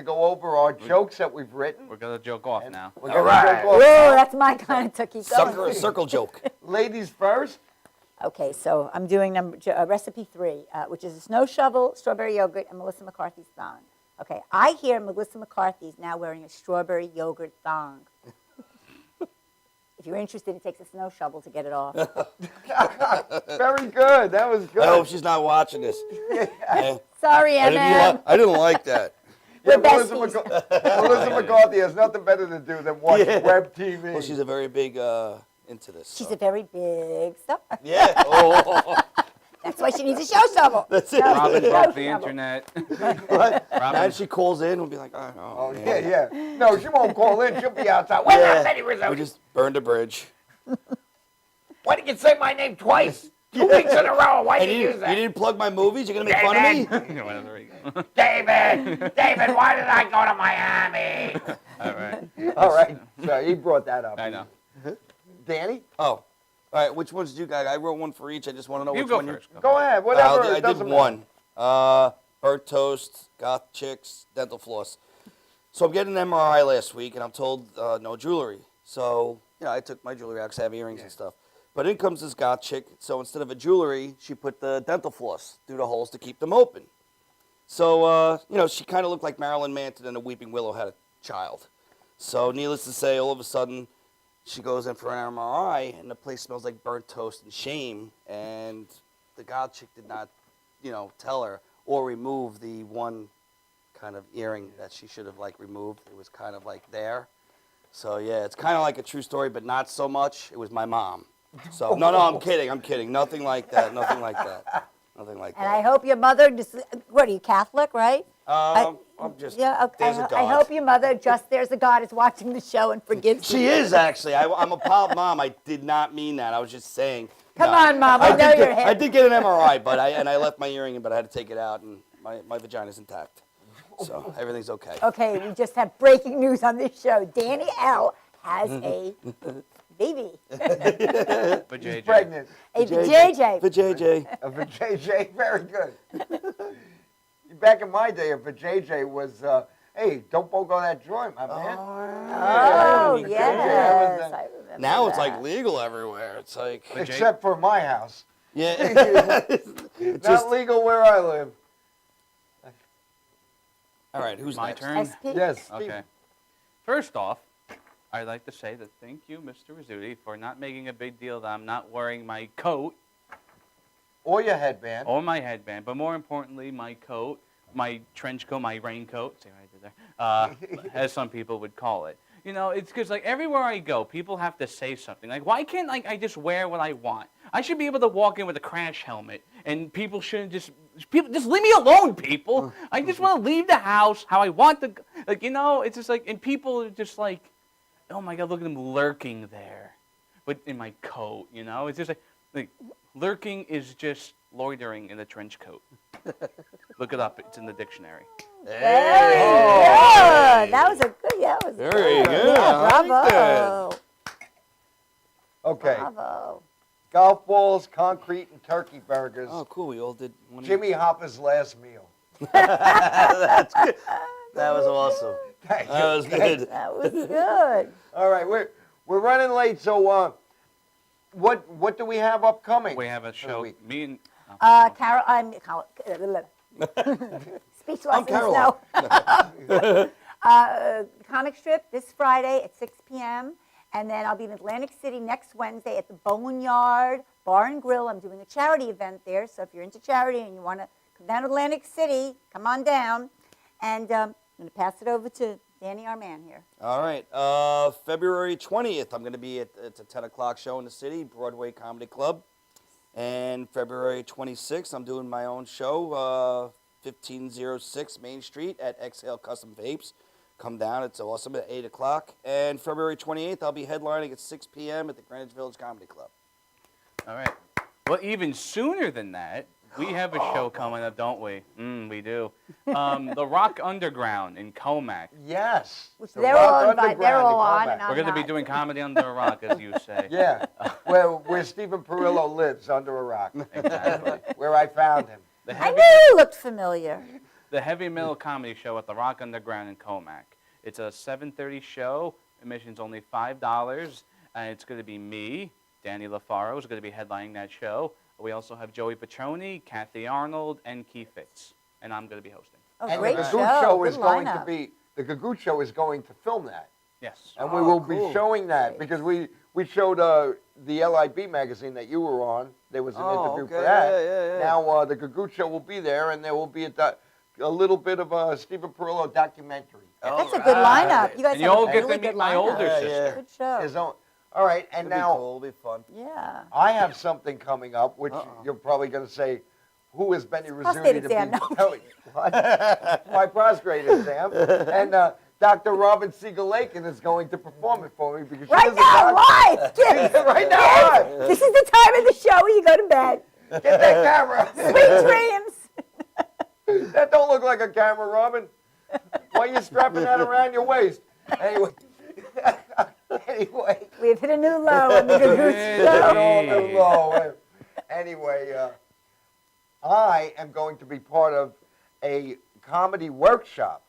go over our jokes that we've written. We're going to joke off now. We're gonna right. joke off. Whoa, that's my kind of keep going. Circle joke. Ladies first. Okay, so I'm doing recipe 3, which is a snow shovel, strawberry yogurt, and Melissa McCarthy's thong. Okay, I hear Melissa McCarthy's now wearing a strawberry yogurt thong. If you're interested, it takes a snow shovel to get it off. Very good. That was good. I hope she's not watching this. Sorry, Emma. I didn't like that. We're Melissa, besties. Melissa McCarthy has nothing better to do than watch web TV. Well, she's a very big into this. She's so. a very big stuff. Yeah. Oh. That's why she needs a show shovel. That's it. Robin Show broke the shovel. internet. What? Robin. And she calls in, we'll be like, oh, Oh, man. yeah. No, she won't call in. She'll be outside. Where's that Betty We Rizzuti? just burned a bridge. Why did you say my name twice? 2 weeks in a row. Why And did you use you that? didn't plug my movies? You're going to make fun of me? Whatever you go. David, why did I go to Miami? All right. All right. So he brought that up. I know. Danny? Oh. All right, which ones do you got? I wrote one for each. I just want to know You which go one first. Go ahead. Whatever. I it did doesn't one. Burnt toast, goth chicks, dental floss. So I'm getting an MRI last week, and I'm told no jewelry. So, I took my jewelry out because I have earrings and stuff. But in comes this goth chick. So instead of a jewelry, she put the dental floss through the holes to keep them open. So, she kind of looked like Marilyn Manson and a Weeping Willow had a child. So needless to say, all of a sudden, she goes in for an MRI, and the place smells like burnt toast and shame. And the god chick did not, tell her or remove the one kind of earring that she should have, removed. It was kind of, there. So, yeah, it's kind of like a true story, but not so much. It was my mom. So no, I'm kidding. I'm kidding. Nothing like that. Nothing like that. Nothing like And that. I hope your mother, what are you, Catholic, right? I'm just. Yeah, okay. There's a God. I hope your mother, just there's a God, is watching the show and forgives you. She is actually. I'm a proud mom. I did not mean that. I was just saying. Come on, Mom. I know you're I did get an MRI, but I left my earring in, but I had to take it out, and my vagina's intact, so everything's okay. Okay, we just have breaking news on this show. Danny L has a baby. But She's JJ. pregnant. A JJ. For JJ. A vajayjay, very good. Back in my day, a vajayjay was, hey, don't bogo that joint, my man. Oh, Yeah, yes. was, I remember Now it's that. like legal everywhere. It's like Except for my house. yeah. Not legal where I live. All right, who's My next? turn? SP? Yes, Steve. Okay. First off, I'd like to say that thank you, Mr. Rizzuti, for not making a big deal that I'm not wearing my coat Or your headband. or my headband, but more importantly, my coat, my trench coat, my raincoat, see what I did there, as some people would call it. You know, it's because, like, everywhere I go, people have to say something. Like, why can't, like, I just wear what I want? I should be able to walk in with a crash helmet, and people shouldn't just leave me alone, people. I just want to leave the house how I want to, like, you know, it's just like, and people are just like, oh my God, look at them lurking there, but in my coat, you know? It's just like lurking is just loitering in a trench coat. Look it up, it's in the dictionary. Very good. That was a good, yeah, that was Very good. good. Yeah, I like bravo. Okay. Bravo. Golf balls, concrete, and turkey burgers. Oh, cool. We all did one. Jimmy Hopper's last meal. That's good. That was awesome. Thank That you. was good. That was good. All right, we're running late, so what do we have upcoming? We have a for the show, week? me and, Carol, I'm speech I'm lessons. Caroline. No. Comic strip this Friday at 6 p.m. And then I'll be in Atlantic City next Wednesday at the Boneyard Bar and Grill. I'm doing a charity event there, so if you're into charity and you want to come down to Atlantic City, come on down. And I'm going to pass it over to Danny, our man here. All right. February 20th, I'm going to be it's a 10 o'clock show in the city, Broadway Comedy Club. And February 26th, I'm doing my own show, 1506 Main Street at Exhale Custom Vapes. Come down. It's awesome at 8 o'clock. And February 28th, I'll be headlining at 6 p.m. at the Greenwich Village Comedy Club. all right. Well, even sooner than that, we have a show coming up, don't we? We do. The Rock Underground in Comac. Yes. Which The they're Rock all invited. They're Underground all in on, Combat. and I'm We're going to be not. doing comedy under a rock, as you say. Yeah, where Stephen Parrillo lives, under a rock, Exactly. where I found him. The I heavy, knew you looked familiar. the heavy metal comedy show at the Rock Underground in Comac. It's a 7:30 show. Admission's only $5, and it's going to be me, Danny Lofaro, is going to be headlining that show. We also have Joey Petroni, Kathy Arnold, and Keith Fitz, and I'm going to be hosting. Oh, And great the show. Gagootz show Good is going to lineup. be the Gagootz show is going to film that, Yes. and we will be showing that Great. because we showed the LIB magazine that you were on. There was an interview for okay. that. Yeah. Now the Gagootz show will be there, and there will be a little bit of a Stephen Parrillo documentary. That's a good lineup. You guys And you have all a get really to meet good my lineup. older Yeah, sister. Good show. His own. All right, and It'll now be cool. It'll be fun. Yeah. I have something coming up, which you're probably going to say, who is Benny prostate Rizzuti to exam, be no. telling? What? My prostate exam. And Dr. Robin Siegel Lakin is going to perform it for me because she Right is a now, doctor. live, kids. Right now, live. This is the time of the show where you go to bed. Get that camera. Sweet dreams. That don't look like a camera, Robin. Why are you strapping that around your waist? Anyway. Anyway. We've hit a new low on the Gagootz Hey. show. Anyway, I am going to be part of a comedy workshop,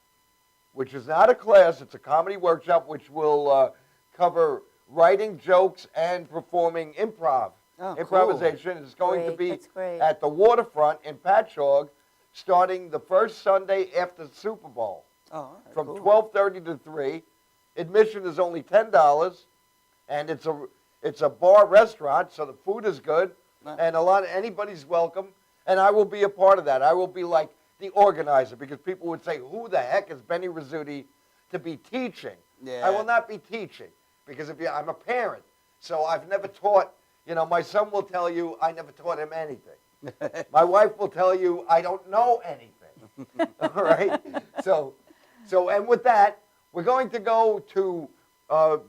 which is not a class, it's a comedy workshop which will cover writing jokes and performing improv. Oh, cool. Improvisation. It's going to Great, be that's great. at the waterfront in Patchogue starting the first Sunday after the Super Bowl Oh, all right, from cool. 12:30 to 3. Admission is only $10, and it's a bar restaurant, so the food is good, and anybody's welcome. And I will be a part of that. I will be like the organizer because people would say, "Who the heck is Benny Rizzuti to be teaching?" Yeah. I will not be teaching because I'm a parent, so I've never taught You know, my son will tell you I never taught him anything. My wife will tell you I don't know anything. All right? So, and with that, we're going to go to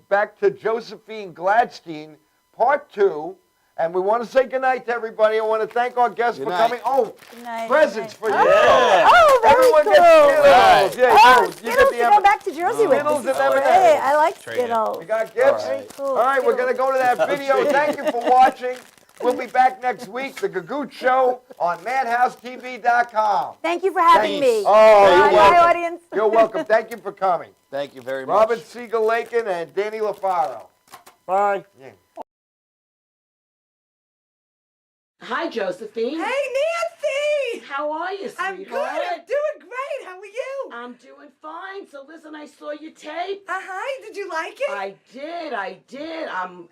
back to Josephine Gladstein, part 2. And we want to say goodnight to everybody. I want to thank our guests for coming. Oh, Good night, presents good for night. you. Oh, very Everyone cool. gets Skittles. Yeah, Oh, you Skittles get to the go back to Jersey with. Skittles This is and M&Ms. great. I like Trade it. Skittles. We got gifts. Very cool. All right, we're going to go to that video. Thank you for watching. We'll be back next week, The Gagootz Show on MadhouseTV.com. Thank you for having me. Oh, you're Bye, welcome. audience. You're welcome. Thank you for coming. Thank you very much. Robert Siegel Lakin and Danny Lofaro. Bye. Yeah. Hi, Josephine. Hey, Nancy! How are you, sweetheart? I'm good. I'm doing great. How are you? I'm doing fine. So listen, I saw your tape. Uh-huh. Did you like it? I did.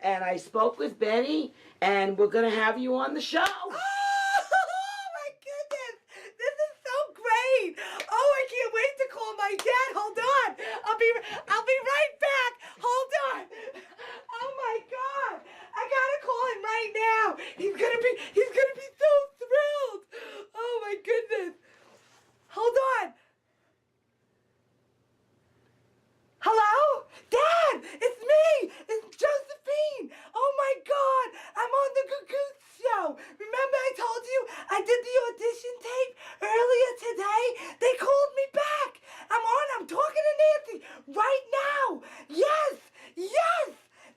And I spoke with Benny, and we're gonna have you on the show. Oh, my goodness. This is so great. Oh, I can't wait to call my dad. Hold on. I'll be right back. Hold on. Oh my God. I gotta call him right now. He's gonna be so thrilled. Oh my goodness. Hold on. Hello? Dad, it's me. It's Josephine. Oh my God. I'm on the Gagootz show. Remember I told you I did the audition tape earlier today? They called me back. I'm talking to Nancy right now. Yes.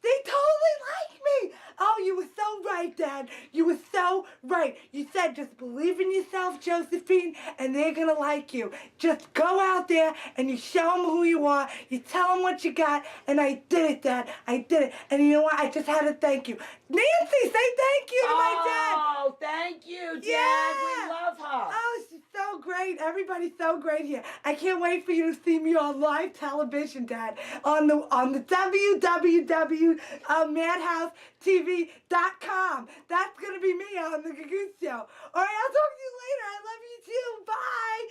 They totally like me. Oh, you were so right, Dad. You were so right. You said just believe in yourself, Josephine, and they're going to like you. Just go out there and you show them who you are. You tell them what you got, and I did it, Dad. I did it. And you know what? I just had to thank you. Nancy, say thank you to my dad. Oh, thank you, Dad. Yeah. We love her. Oh, she's so great. Everybody's so great here. I can't wait for you to see me on live television, Dad, on the www.madhousetv.com. That's going to be me on the Gagootz Show. All right, I'll talk to you later. I love you too. Bye.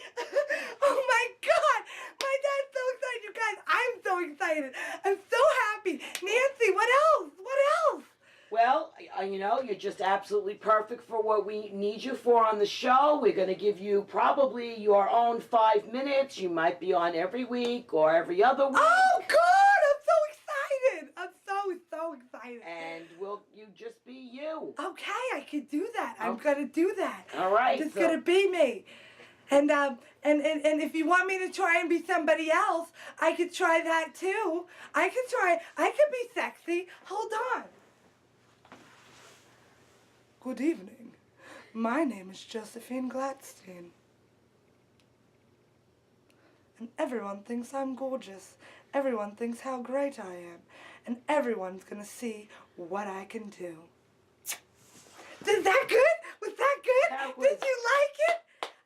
Oh, my God. My dad's so excited. You guys, I'm so excited. I'm so happy. Nancy, what else? What else? Well, you're just absolutely perfect for what we need you for on the show. We're going to give you probably your own 5 minutes. You might be on every week or every other week. Oh, good. I'm so excited. I'm so excited. And you just be you. Okay, I can do that. I'm going to do that. All right. It's going to be me. And if you want me to try and be somebody else, I could try that too. I could be sexy. Hold on. Good evening. My name is Josephine Gladstein. And everyone thinks I'm gorgeous. Everyone thinks how great I am. And everyone's gonna see what I can do. Is that good? Was that good? Did you like it?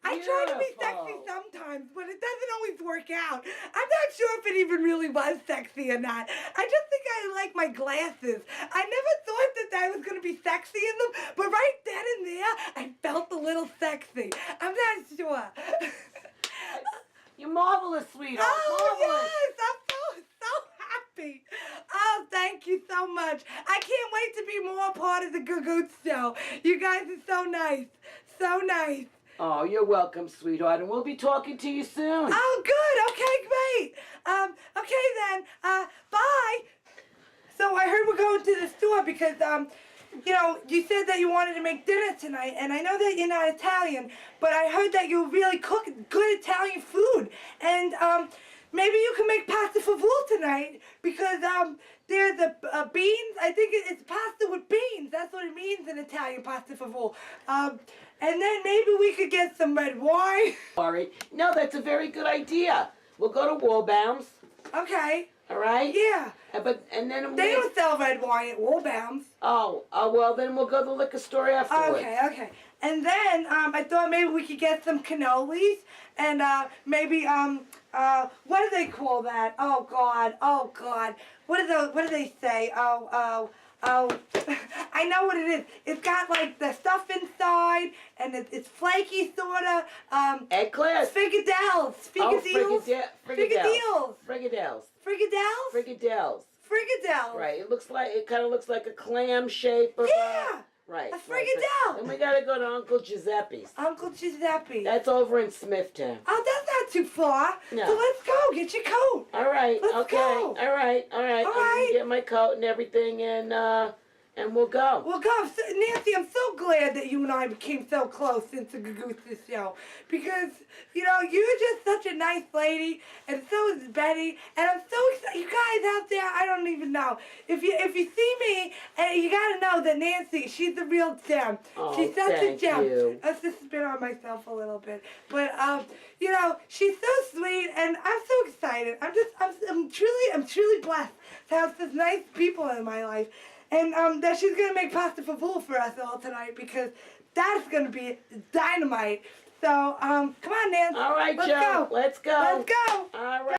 I try to be sexy sometimes, but it doesn't always work out. I'm not sure if it even really was sexy or not. I just think I like my glasses. I never thought that I was going to be sexy in them, but right then and there, I felt a little sexy. I'm not sure. You're marvelous, sweetheart. Oh, Marvelous. yes. I'm so happy. Oh, thank you so much. I can't wait to be more part of the Gagootz Show. You guys are so nice. So nice. Oh, you're welcome, sweetheart, and we'll be talking to you soon. Oh, good. Okay, great. Okay then. Bye. So I heard we're going to the store because, you said that you wanted to make dinner tonight, and I know that you're not Italian, but I heard that you really cook good Italian food, and, maybe you can make pasta fazool tonight because, there's beans. I think it's pasta with beans. That's what it means in Italian, pasta fazool. And then maybe we could get some red wine. Sorry. No, that's a very good idea. We'll go to Wallbaum's. Okay. All right? Yeah. And then They don't sell red wine at Wallbaum's. Oh, well, then we'll go to the liquor store afterwards. Okay. And then I thought maybe we could get some cannolis and maybe what do they call that? Oh God. What do they say? Oh. I know what it is. It's got like the stuff inside, and it's flaky sorta. Eclairs. Frikadelles. Oh, Frikadelles. frikadelles. Frikadelles. Frikadelles. Frikadelles. Frikadelles. frikadelle. Right. It kind of looks like a clam shape of Yeah. right. A right. frikadelle. Then we gotta go to Uncle Giuseppe's. Uncle Giuseppe. That's over in Smithtown. Oh, that's not too far. No. So let's go. Get your coat. All right. Let's okay. go. All right. All I'm right. gonna get my coat and everything, and we'll go. Well, go. Nancy, I'm so glad that you and I became so close since the Gagootz show. Because, you know, you're just such a nice lady, and so is Betty. And I'm so excited. You guys out there, I don't even know. If you see me, you got to know that Nancy, she's the real gem. Oh, She's such a thank gem. you. Let's just spin on myself a little bit. But, you know, she's so sweet, and I'm so excited. I'm truly blessed to have such nice people in my life. And that she's going to make pasta fazool for us all tonight, because that's going to be dynamite. So, come on, Nancy. All right, Let's Joe. go. Let's go. Let's go. All right.